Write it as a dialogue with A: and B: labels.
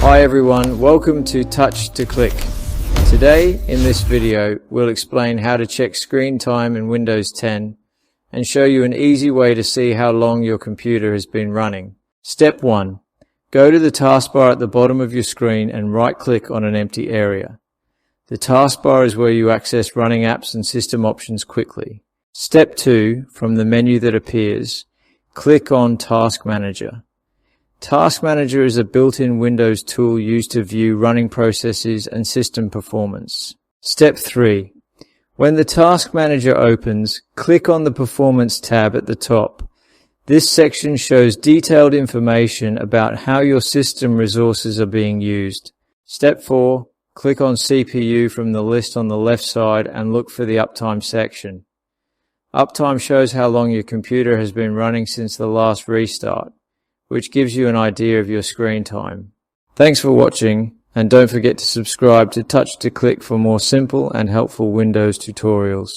A: Hi everyone, welcome to Touch to Click. Today in this video we'll explain how to check screen time in Windows 10 and show you an easy way to see how long your computer has been running. Step 1. Go to the taskbar at the bottom of your screen and right-click on an empty area. The taskbar is where you access running apps and system options quickly. Step 2. From the menu that appears, click on Task Manager. Task Manager is a built-in Windows tool used to view running processes and system performance. Step 3. When the Task Manager opens, click on the Performance tab at the top. This section shows detailed information about how your system resources are being used. Step 4. Click on CPU from the list on the left side and look for the Uptime section. Uptime shows how long your computer has been running since the last restart, which gives you an idea of your screen time. Thanks for watching, and don't forget to subscribe to Touch to Click for more simple and helpful Windows tutorials.